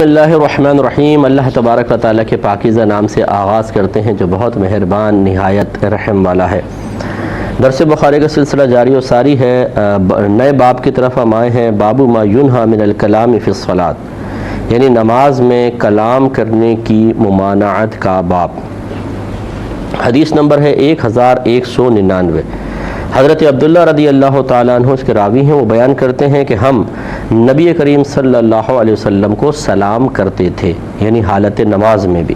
بسم اللہ الرحمن الرحیم۔ اللہ تبارک و تعالیٰ کے پاکیزہ نام سے آغاز کرتے ہیں جو بہت مہربان نہایت رحم والا ہے۔ درس بخاری کا سلسلہ جاری و ساری ہے۔ نئے باب کی طرف ہم آئے ہیں، باب ما ینہی من الکلام فی الصلاۃ، یعنی نماز میں کلام کرنے کی ممانعت کا باب۔ حدیث نمبر ہے 1199۔ حضرت عبداللہ رضی اللہ تعالیٰ عنہ اس کے راوی ہیں، وہ بیان کرتے ہیں کہ ہم نبی کریم صلی اللہ علیہ وسلم کو سلام کرتے تھے، یعنی حالت نماز میں بھی،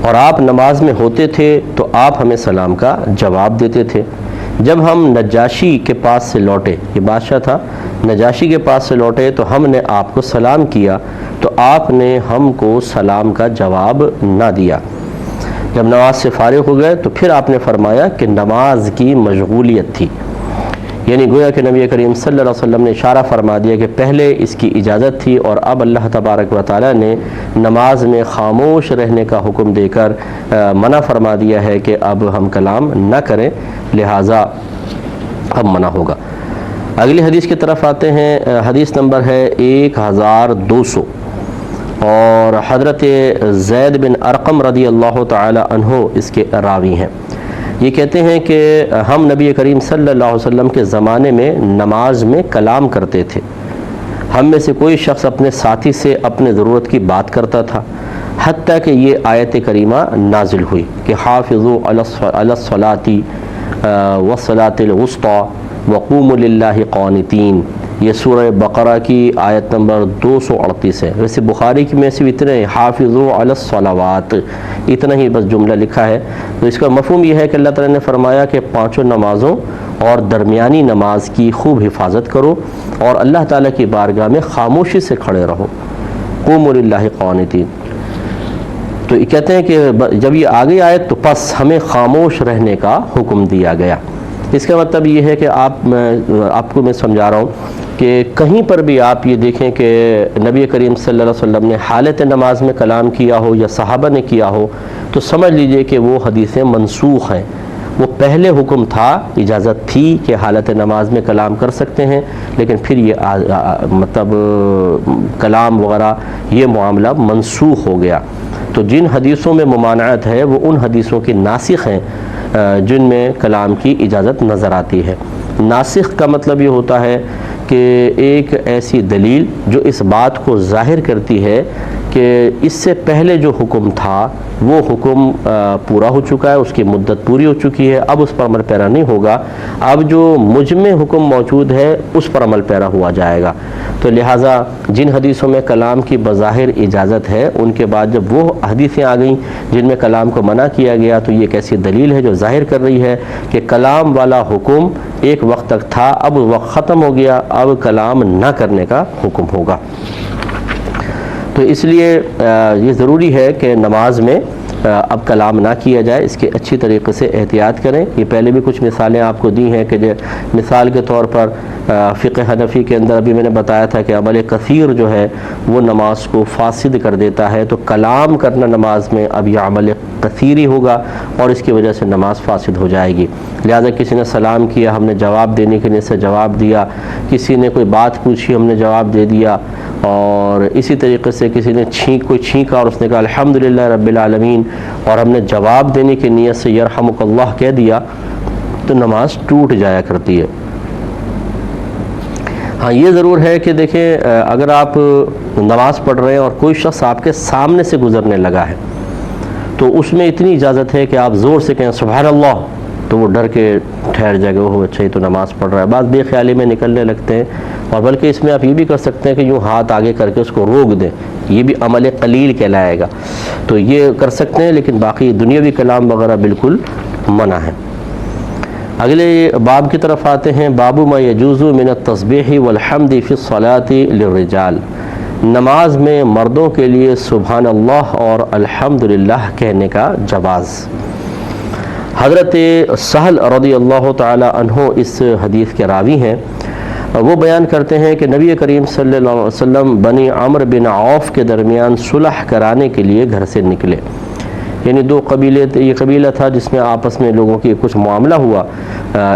اور آپ نماز میں ہوتے تھے تو آپ ہمیں سلام کا جواب دیتے تھے۔ جب ہم نجاشی کے پاس سے لوٹے، یہ بادشاہ تھا، نجاشی کے پاس سے لوٹے تو ہم نے آپ کو سلام کیا تو آپ نے ہم کو سلام کا جواب نہ دیا۔ جب نماز سے فارغ ہو گئے تو پھر آپ نے فرمایا کہ نماز کی مشغولیت تھی، یعنی گویا کہ نبی کریم صلی اللہ علیہ وسلم نے اشارہ فرما دیا کہ پہلے اس کی اجازت تھی اور اب اللہ تبارک و تعالیٰ نے نماز میں خاموش رہنے کا حکم دے کر منع فرما دیا ہے کہ اب ہم کلام نہ کریں، لہٰذا اب منع ہوگا۔ اگلی حدیث کی طرف آتے ہیں۔ حدیث نمبر ہے 1200، اور حضرت زید بن ارقم رضی اللہ تعالی عنہ اس کے راوی ہیں۔ یہ کہتے ہیں کہ ہم نبی کریم صلی اللہ علیہ وسلم کے زمانے میں نماز میں کلام کرتے تھے۔ ہم میں سے کوئی شخص اپنے ساتھی سے اپنے ضرورت کی بات کرتا تھا، حتیٰ کہ یہ آیت کریمہ نازل ہوئی کہ حافظوا علی الصلاۃ والصلاۃ الوسطی وقوموا للہ قانتین، یہ سورہ بقرہ کی آیت نمبر 238 ہے۔ ویسے بخاری کی میں سے اتنے حافظوا علی الصلوات اتنا ہی بس جملہ لکھا ہے، تو اس کا مفہوم یہ ہے کہ اللہ تعالیٰ نے فرمایا کہ پانچوں نمازوں اور درمیانی نماز کی خوب حفاظت کرو اور اللہ تعالیٰ کی بارگاہ میں خاموشی سے کھڑے رہو، قوموا للہ قانتین۔ تو یہ کہتے ہیں کہ جب یہ آگے آئے تو پس ہمیں خاموش رہنے کا حکم دیا گیا۔ اس کا مطلب یہ ہے کہ آپ کو میں سمجھا رہا ہوں کہ کہیں پر بھی آپ یہ دیکھیں کہ نبی کریم صلی اللہ علیہ وسلم نے حالت نماز میں کلام کیا ہو یا صحابہ نے کیا ہو تو سمجھ لیجئے کہ وہ حدیثیں منسوخ ہیں۔ وہ پہلے حکم تھا، اجازت تھی کہ حالت نماز میں کلام کر سکتے ہیں، لیکن پھر یہ مطلب کلام وغیرہ یہ معاملہ منسوخ ہو گیا۔ تو جن حدیثوں میں ممانعت ہے وہ ان حدیثوں کے ناسخ ہیں جن میں کلام کی اجازت نظر آتی ہے۔ ناسخ کا مطلب یہ ہوتا ہے کہ ایک ایسی دلیل جو اس بات کو ظاہر کرتی ہے کہ اس سے پہلے جو حکم تھا وہ حکم پورا ہو چکا ہے، اس کی مدت پوری ہو چکی ہے، اب اس پر عمل پیرا نہیں ہوگا، اب جو مجمع حکم موجود ہے اس پر عمل پیرا ہوا جائے گا۔ تو لہٰذا جن حدیثوں میں کلام کی بظاہر اجازت ہے ان کے بعد جب وہ حدیثیں آ گئیں جن میں کلام کو منع کیا گیا تو یہ ایک ایسی دلیل ہے جو ظاہر کر رہی ہے کہ کلام والا حکم ایک وقت تک تھا، اب وقت ختم ہو گیا، اب کلام نہ کرنے کا حکم ہوگا۔ تو اس لیے یہ ضروری ہے کہ نماز میں اب کلام نہ کیا جائے، اس کے اچھی طریقے سے احتیاط کریں۔ یہ پہلے بھی کچھ مثالیں آپ کو دی ہیں کہ مثال کے طور پر فقہ حنفی کے اندر ابھی میں نے بتایا تھا کہ عمل کثیر جو ہے وہ نماز کو فاسد کر دیتا ہے، تو کلام کرنا نماز میں اب یہ عمل کثیر ہی ہوگا اور اس کی وجہ سے نماز فاسد ہو جائے گی۔ لہٰذا کسی نے سلام کیا، ہم نے جواب دینے کے لیے سے جواب دیا، کسی نے کوئی بات پوچھی ہم نے جواب دے دیا، اور اسی طریقے سے کسی نے کوئی چھینکا اور اس نے کہا الحمدللہ رب العالمین اور ہم نے جواب دینے کی نیت سے یرحمک اللہ کہہ دیا تو نماز ٹوٹ جایا کرتی ہے۔ ہاں یہ ضرور ہے کہ دیکھیں اگر آپ نماز پڑھ رہے ہیں اور کوئی شخص آپ کے سامنے سے گزرنے لگا ہے تو اس میں اتنی اجازت ہے کہ آپ زور سے کہیں سبحان اللہ، تو وہ ڈر کے ٹھہر جائے گا، وہ اچھا ہی تو نماز پڑھ رہا ہے۔ بعض بے خیالی میں نکلنے لگتے ہیں، اور بلکہ اس میں آپ یہ بھی کر سکتے ہیں کہ یوں ہاتھ آگے کر کے اس کو روک دیں، یہ بھی عمل قلیل کہلائے گا، تو یہ کر سکتے ہیں، لیکن باقی دنیاوی کلام وغیرہ بالکل منع ہے۔ اگلے باب کی طرف آتے ہیں، باب ما یجوز من التسبیح والحمد فی الصلاۃ للرجال، نماز میں مردوں کے لیے سبحان اللہ اور الحمدللہ کہنے کا جواز۔ حضرت سہل رضی اللہ تعالی عنہ اس حدیث کے راوی ہیں، وہ بیان کرتے ہیں کہ نبی کریم صلی اللہ علیہ وسلم بنی عمرو بن عوف کے درمیان صلح کرانے کے لیے گھر سے نکلے، یعنی دو قبیلے، یہ قبیلہ تھا جس میں آپس میں لوگوں کی کچھ معاملہ ہوا،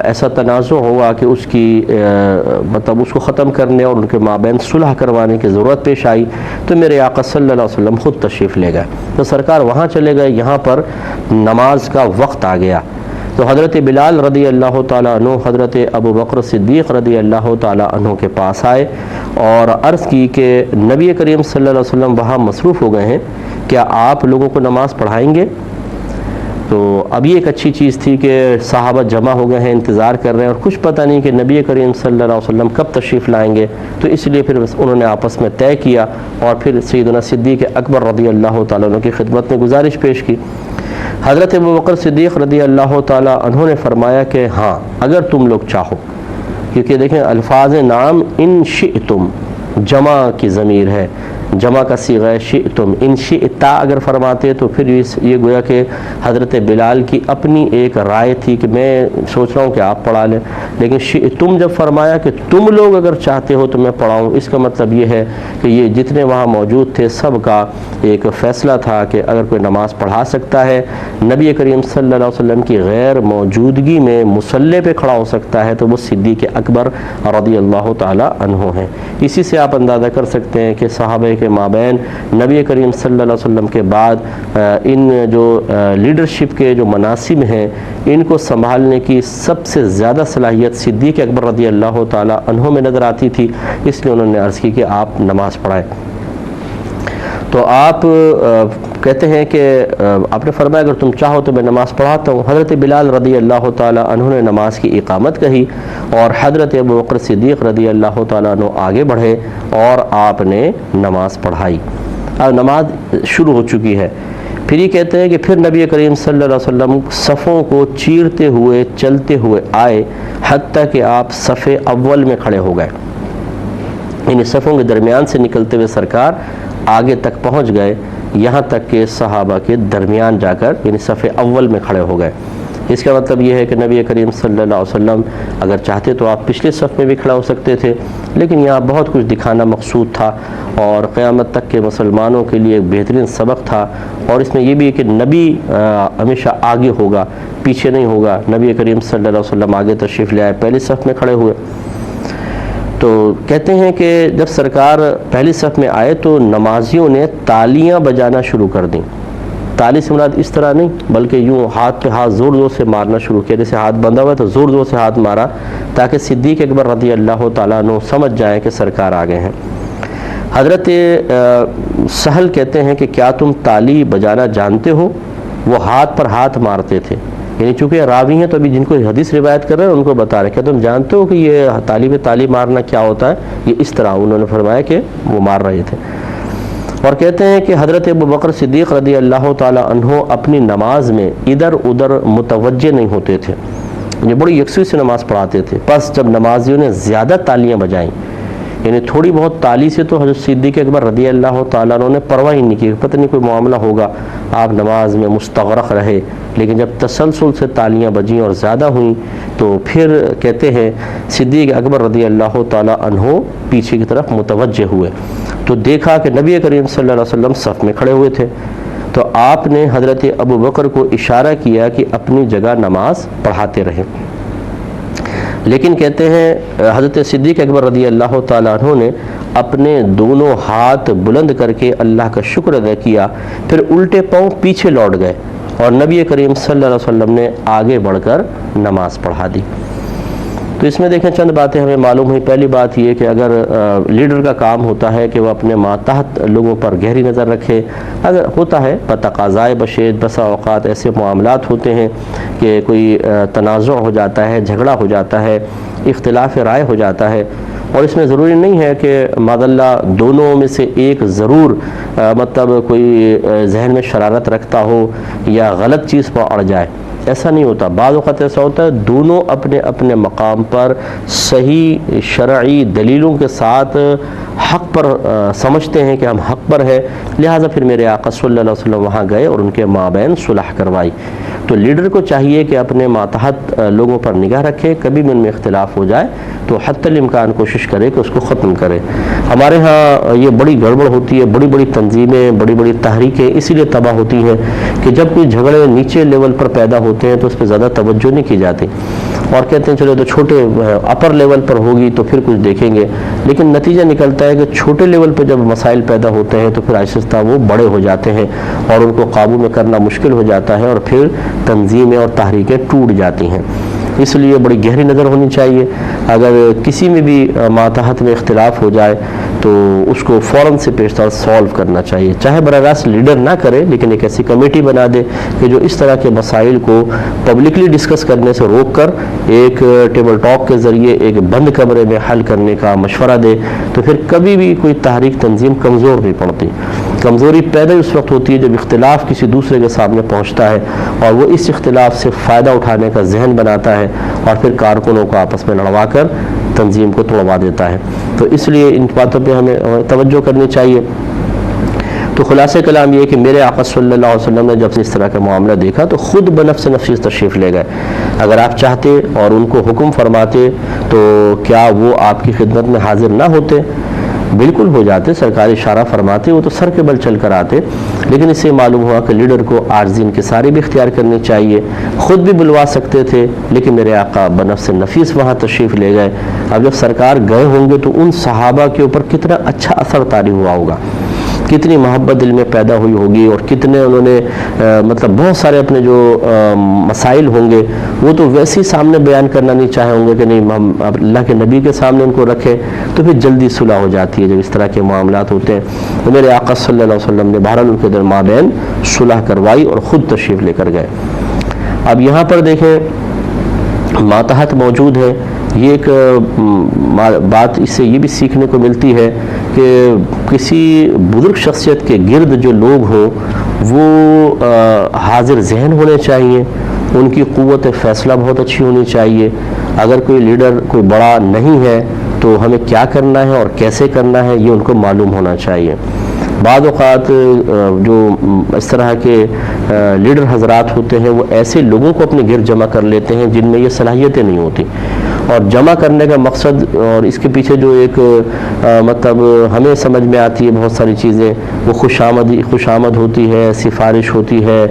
ایسا تنازع ہوا کہ اس کی مطلب اس کو ختم کرنے اور ان کے مابین صلح کروانے کی ضرورت پیش آئی، تو میرے آقا صلی اللہ علیہ وسلم خود تشریف لے گئے، تو سرکار وہاں چلے گئے، یہاں پر نماز کا وقت آ گیا، تو حضرت بلال رضی اللہ تعالیٰ عنہ حضرت ابو بکر صدیق رضی اللہ تعالیٰ عنہ کے پاس آئے اور عرض کی کہ نبی کریم صلی اللہ علیہ وسلم وہاں مصروف ہو گئے ہیں، کیا آپ لوگوں کو نماز پڑھائیں گے؟ تو اب یہ ایک اچھی چیز تھی کہ صحابہ جمع ہو گئے ہیں، انتظار کر رہے ہیں، اور کچھ پتہ نہیں کہ نبی کریم صلی اللہ علیہ وسلم کب تشریف لائیں گے، تو اس لیے پھر انہوں نے آپس میں طے کیا اور پھر سیدنا صدیق اکبر رضی اللہ تعالیٰ عنہ کی خدمت میں گزارش پیش کی۔ حضرت ابو بکر صدیق رضی اللہ تعالیٰ عنہ نے فرمایا کہ ہاں اگر تم لوگ چاہو، کیونکہ دیکھیں الفاظ نام ان شئتم جمع کی ضمیر ہے، جمع کا صیغہ شئتم، ان شئتا اگر فرماتے تو پھر یہ گویا کہ حضرت بلال کی اپنی ایک رائے تھی کہ میں سوچ رہا ہوں کہ آپ پڑھا لیں، لیکن شئتم جب فرمایا کہ تم لوگ اگر چاہتے ہو تو میں پڑھاؤں، اس کا مطلب یہ ہے کہ یہ جتنے وہاں موجود تھے سب کا ایک فیصلہ تھا کہ اگر کوئی نماز پڑھا سکتا ہے، نبی کریم صلی اللہ علیہ وسلم کی غیر موجودگی میں مصلی پہ کھڑا ہو سکتا ہے، تو وہ صدیق اکبر رضی اللہ تعالیٰ عنہ ہیں۔ اسی سے آپ اندازہ کر سکتے ہیں کہ صحابہ کے مابین نبی کریم صلی اللہ علیہ وسلم کے بعد ان جو لیڈرشپ کے جو مناصب ہیں ان کو سنبھالنے کی سب سے زیادہ صلاحیت صدیق اکبر رضی اللہ تعالیٰ عنہ میں نظر آتی تھی، اس لیے انہوں نے عرض کی کہ آپ نماز پڑھائیں۔ تو آپ کہتے ہیں کہ آپ نے فرمایا اگر تم چاہو تو میں نماز پڑھاتا ہوں۔ حضرت بلال رضی اللہ تعالیٰ عنہ نے نماز کی اقامت کہی اور حضرت ابو بکر صدیق رضی اللہ تعالیٰ عنہ آگے بڑھے اور آپ نے نماز پڑھائی۔ اب نماز شروع ہو چکی ہے، پھر یہ کہتے ہیں کہ پھر نبی کریم صلی اللہ علیہ وسلم صفوں کو چیرتے ہوئے چلتے ہوئے آئے حتیٰ کہ آپ صف اول میں کھڑے ہو گئے، یعنی صفوں کے درمیان سے نکلتے ہوئے سرکار آگے تک پہنچ گئے، یہاں تک کہ صحابہ کے درمیان جا کر یعنی صف اول میں کھڑے ہو گئے۔ اس کا مطلب یہ ہے کہ نبی کریم صلی اللہ علیہ وسلم اگر چاہتے تو آپ پچھلے صف میں بھی کھڑا ہو سکتے تھے، لیکن یہاں بہت کچھ دکھانا مقصود تھا اور قیامت تک کے مسلمانوں کے لیے ایک بہترین سبق تھا، اور اس میں یہ بھی ہے کہ نبی ہمیشہ آگے ہوگا، پیچھے نہیں ہوگا۔ نبی کریم صلی اللہ علیہ وسلم آگے تشریف لے آئے، پہلی صف میں کھڑے ہوئے۔ تو کہتے ہیں کہ جب سرکار پہلی صف میں آئے تو نمازیوں نے تالیاں بجانا شروع کر دیں۔ تالی سے مراد اس طرح نہیں بلکہ یوں ہاتھ پہ ہاتھ زور زور سے مارنا شروع کیا، جیسے ہاتھ بندھا ہوا ہے تو زور زور سے ہاتھ مارا تاکہ صدیق اکبر رضی اللہ تعالیٰ عنہ سمجھ جائیں کہ سرکار آ گئے ہیں۔ حضرت سہل کہتے ہیں کہ کیا تم تالی بجانا جانتے ہو؟ وہ ہاتھ پر ہاتھ مارتے تھے، یعنی چونکہ راوی ہیں تو ابھی جن کو حدیث روایت کر رہے ہیں ان کو بتا رہے ہیں، کیا تم جانتے ہو کہ یہ تالی پہ تالی مارنا کیا ہوتا ہے؟ یہ اس طرح انہوں نے فرمایا کہ وہ مار رہے تھے۔ اور کہتے ہیں کہ حضرت ابو بکر صدیق رضی اللہ تعالیٰ عنہ اپنی نماز میں ادھر ادھر متوجہ نہیں ہوتے تھے، یہ بڑی یکسوئی سے نماز پڑھاتے تھے۔ پس جب نمازیوں نے زیادہ تالیاں بجائیں، یعنی تھوڑی بہت تالی سے تو حضرت صدیق اکبر رضی اللہ تعالیٰ عنہ نے پرواہ ہی نہیں کی، پتہ نہیں کوئی معاملہ ہوگا، آپ نماز میں مستغرق رہے۔ لیکن جب تسلسل سے تالیاں بجیں اور زیادہ ہوئیں تو پھر کہتے ہیں صدیق اکبر رضی اللہ تعالیٰ عنہ پیچھے کی طرف متوجہ ہوئے تو دیکھا کہ نبی کریم صلی اللہ علیہ وسلم صف میں کھڑے ہوئے تھے، تو آپ نے حضرت ابو بکر کو اشارہ کیا کہ اپنی جگہ نماز پڑھاتے رہیں۔ لیکن کہتے ہیں حضرت صدیق اکبر رضی اللہ تعالیٰ عنہ نے اپنے دونوں ہاتھ بلند کر کے اللہ کا شکر ادا کیا، پھر الٹے پاؤں پیچھے لوٹ گئے اور نبی کریم صلی اللہ علیہ وسلم نے آگے بڑھ کر نماز پڑھا دی۔ تو اس میں دیکھیں چند باتیں ہمیں معلوم ہوئی۔ پہلی بات یہ کہ اگر لیڈر کا کام ہوتا ہے کہ وہ اپنے ماتحت لوگوں پر گہری نظر رکھے، اگر ہوتا ہے بتقاضائے بشید بسا اوقات ایسے معاملات ہوتے ہیں کہ کوئی تنازع ہو جاتا ہے، جھگڑا ہو جاتا ہے، اختلاف رائے ہو جاتا ہے، اور اس میں ضروری نہیں ہے کہ معذاللہ دونوں میں سے ایک ضرور مطلب کوئی ذہن میں شرارت رکھتا ہو یا غلط چیز پر اڑ جائے، ایسا نہیں ہوتا۔ بعض اوقات ایسا ہوتا ہے دونوں اپنے اپنے مقام پر صحیح شرعی دلیلوں کے ساتھ حق پر سمجھتے ہیں کہ ہم حق پر ہیں، لہٰذا پھر میرے آقا صلی اللہ علیہ وسلم وہاں گئے اور ان کے مابین صلح کروائی۔ تو لیڈر کو چاہیے کہ اپنے ماتحت لوگوں پر نگاہ رکھے، کبھی بھی ان میں اختلاف ہو جائے تو حتی الامکان کوشش کرے کہ اس کو ختم کرے۔ ہمارے ہاں یہ بڑی گڑبڑ ہوتی ہے، بڑی بڑی تنظیمیں، بڑی بڑی تحریکیں اسی لیے تباہ ہوتی ہیں کہ جب کوئی جھگڑے نیچے لیول پر پیدا ہوتے ہیں تو اس پہ زیادہ توجہ نہیں کی جاتی، اور کہتے ہیں چلو تو چھوٹے اپر لیول پر ہوگی تو پھر کچھ دیکھیں گے، لیکن نتیجہ نکلتا ہے کہ چھوٹے لیول پہ جب مسائل پیدا ہوتے ہیں تو پھر آہستہ وہ بڑے ہو جاتے ہیں اور ان کو قابو میں کرنا مشکل ہو جاتا ہے، اور پھر تنظیمیں اور تحریکیں ٹوٹ جاتی ہیں۔ اس لیے بڑی گہری نظر ہونی چاہیے، اگر کسی میں بھی ماتحت میں اختلاف ہو جائے تو اس کو فوراً سے پیشتر سالو کرنا چاہیے، چاہے براہ راست لیڈر نہ کرے لیکن ایک ایسی کمیٹی بنا دے کہ جو اس طرح کے مسائل کو پبلکلی ڈسکس کرنے سے روک کر ایک ٹیبل ٹاک کے ذریعے ایک بند کمرے میں حل کرنے کا مشورہ دے، تو پھر کبھی بھی کوئی تحریک تنظیم کمزور نہیں پڑتی۔ کمزوری پیدا اس وقت ہوتی ہے جب اختلاف کسی دوسرے کے سامنے پہنچتا ہے اور وہ اس اختلاف سے فائدہ اٹھانے کا ذہن بناتا ہے اور پھر کارکنوں کو آپس میں لڑوا کر تنظیم کو توڑوا دیتا ہے۔ تو اس لیے ان باتوں پہ ہمیں توجہ کرنی چاہیے۔ تو خلاصہ کلام یہ ہے کہ میرے آقا صلی اللہ علیہ وسلم نے جب سے اس طرح کا معاملہ دیکھا تو خود بنفس نفسی تشریف لے گئے۔ اگر آپ چاہتے اور ان کو حکم فرماتے تو کیا وہ آپ کی خدمت میں حاضر نہ ہوتے؟ بالکل ہو جاتے، سرکار اشارہ فرماتے وہ تو سر کے بل چل کر آتے، لیکن اس سے معلوم ہوا کہ لیڈر کو عاجزی انکساری بھی اختیار کرنی چاہیے۔ خود بھی بلوا سکتے تھے لیکن میرے آقا بنفس نفیس وہاں تشریف لے گئے۔ اب جب سرکار گئے ہوں گے تو ان صحابہ کے اوپر کتنا اچھا اثر طاری ہوا ہوگا، کتنی محبت دل میں پیدا ہوئی ہوگی، اور کتنے انہوں نے مطلب بہت سارے اپنے جو مسائل ہوں گے وہ تو ویسے ہی سامنے بیان کرنا نہیں چاہے ہوں گے کہ نہیں ہم اللہ کے نبی کے سامنے ان کو رکھیں، تو پھر جلدی صلح ہو جاتی ہے جب اس طرح کے معاملات ہوتے ہیں۔ تو میرے آقا صلی اللہ علیہ وسلم نے بہرحال ان کے درمیان صلح کروائی اور خود تشریف لے کر گئے۔ اب یہاں پر دیکھیں ماتحت موجود ہے، یہ ایک بات اس سے یہ بھی سیکھنے کو ملتی ہے کہ کسی بزرگ شخصیت کے گرد جو لوگ ہوں وہ حاضر ذہن ہونے چاہیے، ان کی قوت فیصلہ بہت اچھی ہونی چاہیے۔ اگر کوئی لیڈر کوئی بڑا نہیں ہے تو ہمیں کیا کرنا ہے اور کیسے کرنا ہے یہ ان کو معلوم ہونا چاہیے۔ بعض اوقات جو اس طرح کے لیڈر حضرات ہوتے ہیں وہ ایسے لوگوں کو اپنے گرد جمع کر لیتے ہیں جن میں یہ صلاحیتیں نہیں ہوتی، اور جمع کرنے کا مقصد اور اس کے پیچھے جو ایک مطلب ہمیں سمجھ میں آتی ہے بہت ساری چیزیں، وہ خوشامد ہوتی ہے، سفارش ہوتی ہے،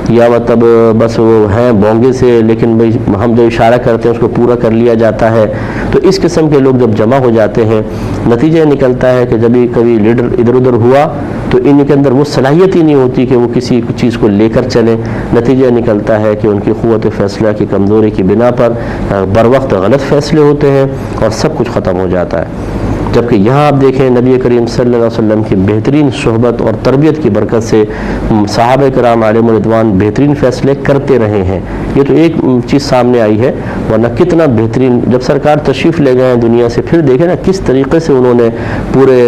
یا مطلب بس وہ ہیں بونگے سے لیکن بھئی ہم جو اشارہ کرتے ہیں اس کو پورا کر لیا جاتا ہے۔ تو اس قسم کے لوگ جب جمع ہو جاتے ہیں نتیجہ نکلتا ہے کہ جب کبھی لیڈر ادھر ادھر ہوا تو ان کے اندر وہ صلاحیت ہی نہیں ہوتی کہ وہ کسی چیز کو لے کر چلیں، نتیجہ نکلتا ہے کہ ان کی قوت فیصلہ کی کمزوری کی بنا پر بر وقت غلط فیصلے ہوتے ہیں اور سب کچھ ختم ہو جاتا ہے۔ جبکہ یہاں آپ دیکھیں نبی کریم صلی اللہ علیہ وسلم کی بہترین صحبت اور تربیت کی برکت سے صحابہ کرام علیہم الرضوان بہترین فیصلے کرتے رہے ہیں۔ یہ تو ایک چیز سامنے آئی ہے، ورنہ کتنا بہترین جب سرکار تشریف لے گئے ہیں دنیا سے، پھر دیکھیں نا کس طریقے سے انہوں نے پورے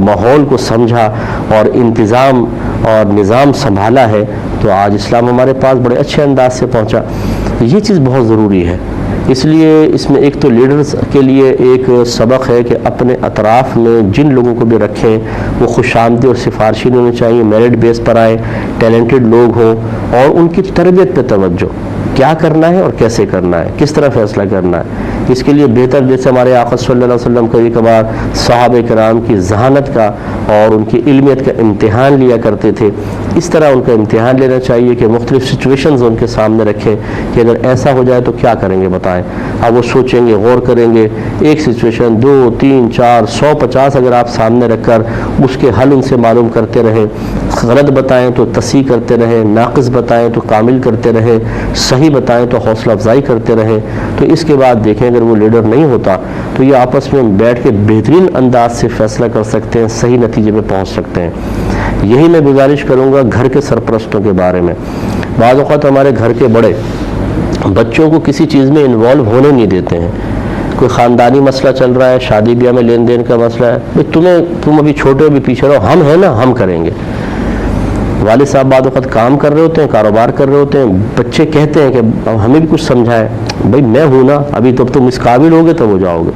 ماحول کو سمجھا اور انتظام اور نظام سنبھالا ہے، تو آج اسلام ہمارے پاس بڑے اچھے انداز سے پہنچا۔ یہ چیز بہت ضروری ہے، اس لیے اس میں ایک تو لیڈرز کے لیے ایک سبق ہے کہ اپنے اطراف میں جن لوگوں کو بھی رکھیں وہ خوش آمدید اور سفارشی نہیں ہونے چاہیے، میرٹ بیس پر آئیں، ٹیلنٹڈ لوگ ہوں، اور ان کی تربیت پہ توجہ، کیا کرنا ہے اور کیسے کرنا ہے، کس طرح فیصلہ کرنا ہے۔ اس کے لیے بہتر جیسے ہمارے آقا صلی اللہ علیہ وسلم کبھی کبھار صحابہ کرام کی ذہانت کا اور ان کی علمیت کا امتحان لیا کرتے تھے، اس طرح ان کا امتحان لینا چاہیے کہ مختلف سچویشنز ان کے سامنے رکھیں کہ اگر ایسا ہو جائے تو کیا کریں گے بتائیں۔ اب وہ سوچیں گے، غور کریں گے، ایک سچویشن 2 3 4 150 اگر آپ سامنے رکھ کر اس کے حل ان سے معلوم کرتے رہیں، غلط بتائیں تو تصحیح کرتے رہیں، ناقص بتائیں تو کامل کرتے رہیں، صحیح بتائیں تو حوصلہ افزائی کرتے رہیں، تو اس کے بعد دیکھیں اگر وہ لیڈر نہیں ہوتا تو یہ آپس میں بیٹھ کے بہترین انداز سے فیصلہ کر سکتے ہیں، صحیح نتیجے پہ پہنچ سکتے ہیں۔ یہی میں گزارش کروں گا گھر کے سرپرستوں کے بارے میں۔ بعض اوقات ہمارے گھر کے بڑے بچوں کو کسی چیز میں انوالو ہونے نہیں دیتے ہیں، کوئی خاندانی مسئلہ چل رہا ہے، شادی بیاہ میں لین دین کا مسئلہ ہے، تم ابھی چھوٹے ہو، بھی پیچھے رہو، ہم ہیں نا، ہم کریں گے۔ والد صاحب بعض وقت کام کر رہے ہوتے ہیں، کاروبار کر رہے ہوتے ہیں، بچے کہتے ہیں کہ ہمیں بھی کچھ سمجھائے، بھائی میں ہوں نا، ابھی تو تم اس قابل ہوگے تب ہو جاؤ گے۔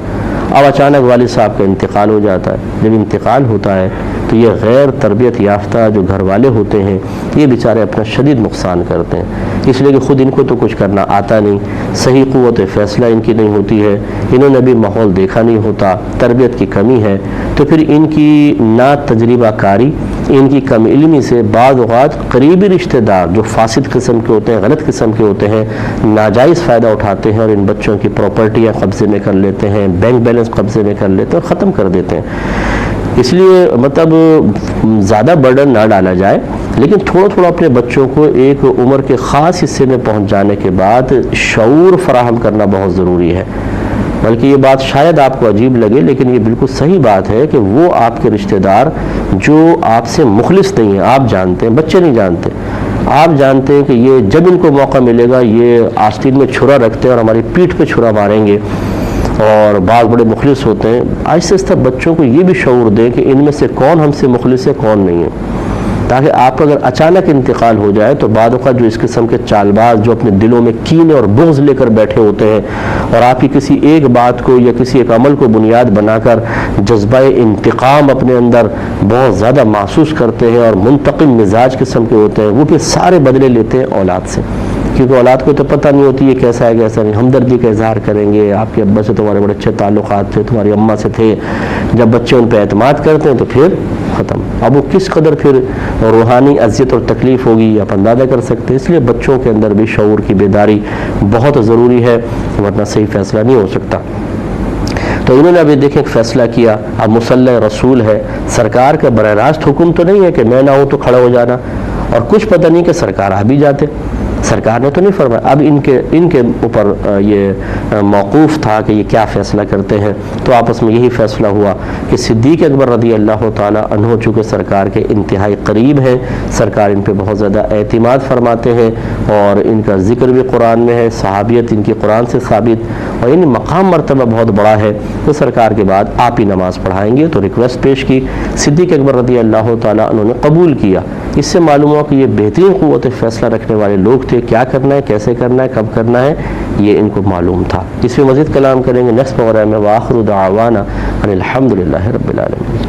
اب اچانک والد صاحب کا انتقال ہو جاتا ہے، جب انتقال ہوتا ہے تو تو یہ غیر تربیت یافتہ جو گھر والے ہوتے ہیں یہ بیچارے اپنا شدید نقصان کرتے ہیں، اس لیے کہ خود ان کو تو کچھ کرنا آتا نہیں، صحیح قوت فیصلہ ان کی نہیں ہوتی ہے، انہوں نے بھی ماحول دیکھا نہیں ہوتا، تربیت کی کمی ہے، تو پھر ان کی نا تجربہ کاری، ان کی کم علمی سے بعض اوقات قریبی رشتہ دار جو فاسد قسم کے ہوتے ہیں، غلط قسم کے ہوتے ہیں، ناجائز فائدہ اٹھاتے ہیں اور ان بچوں کی پراپرٹیاں قبضے میں کر لیتے ہیں، بینک بیلنس قبضے میں کر لیتے ہیں اور ختم کر دیتے ہیں۔ اس لیے مطلب زیادہ برڈن نہ ڈالا جائے، لیکن تھوڑا تھوڑا اپنے بچوں کو ایک عمر کے خاص حصے میں پہنچ جانے کے بعد شعور فراہم کرنا بہت ضروری ہے۔ بلکہ یہ بات شاید آپ کو عجیب لگے، لیکن یہ بالکل صحیح بات ہے کہ وہ آپ کے رشتہ دار جو آپ سے مخلص نہیں ہیں، آپ جانتے ہیں، بچے نہیں جانتے، آپ جانتے ہیں کہ یہ جب ان کو موقع ملے گا یہ آستین میں چھرا رکھتے ہیں اور ہماری پیٹھ پہ چھرا ماریں گے، اور بعض بڑے مخلص ہوتے ہیں۔ آہستہ آہستہ بچوں کو یہ بھی شعور دیں کہ ان میں سے کون ہم سے مخلص ہے، کون نہیں ہے، تاکہ آپ کا اگر اچانک انتقال ہو جائے تو بعد اوقات جو اس قسم کے چال باز جو اپنے دلوں میں کینے اور بغض لے کر بیٹھے ہوتے ہیں اور آپ کی کسی ایک بات کو یا کسی ایک عمل کو بنیاد بنا کر جذبہ انتقام اپنے اندر بہت زیادہ محسوس کرتے ہیں اور منتقم مزاج قسم کے ہوتے ہیں، وہ پھر سارے بدلے لیتے ہیں اولاد سے، کیونکہ اولاد کو تو پتہ نہیں ہوتی یہ کیسا ہے کیسا نہیں۔ ہمدردی کا اظہار کریں گے، آپ کے ابا سے تمہارے بڑے اچھے تعلقات تھے، تمہاری اماں سے تھے، جب بچے ان پہ اعتماد کرتے ہیں تو پھر ختم۔ اب وہ کس قدر پھر روحانی اذیت اور تکلیف ہوگی آپ اندازہ کر سکتے ہیں۔ اس لیے بچوں کے اندر بھی شعور کی بیداری بہت ضروری ہے، ورنہ صحیح فیصلہ نہیں ہو سکتا۔ تو انہوں نے ابھی دیکھیں ایک فیصلہ کیا، اب مصلح رسول ہے، سرکار کا براہ راست حکم تو نہیں ہے کہ میں نہ ہوں تو کھڑا ہو جانا، اور کچھ پتہ نہیں کہ سرکار آ بھی جاتے، سرکار نے تو نہیں فرمایا۔ اب ان کے اوپر یہ موقوف تھا کہ یہ کیا فیصلہ کرتے ہیں، تو آپس میں یہی فیصلہ ہوا کہ صدیق اکبر رضی اللہ تعالیٰ عنہ چونکہ سرکار کے انتہائی قریب ہیں، سرکار ان پہ بہت زیادہ اعتماد فرماتے ہیں اور ان کا ذکر بھی قرآن میں ہے، صحابیت ان کی قرآن سے ثابت، اور ان مقام مرتبہ بہت بڑا ہے، تو سرکار کے بعد آپ ہی نماز پڑھائیں گے۔ تو ریکویسٹ پیش کی، صدیق اکبر رضی اللہ تعالیٰ عنہ نے قبول کیا۔ اس سے معلوم ہوا کہ یہ بہترین قوت فیصلہ رکھنے والے لوگ تھے، کیا کرنا ہے، کیسے کرنا ہے، کب کرنا ہے، یہ ان کو معلوم تھا۔ اس میں مزید کلام کریں گے نیکسٹ پروگرام میں۔ وآخر دعوانا ان الحمد للہ رب العالمین۔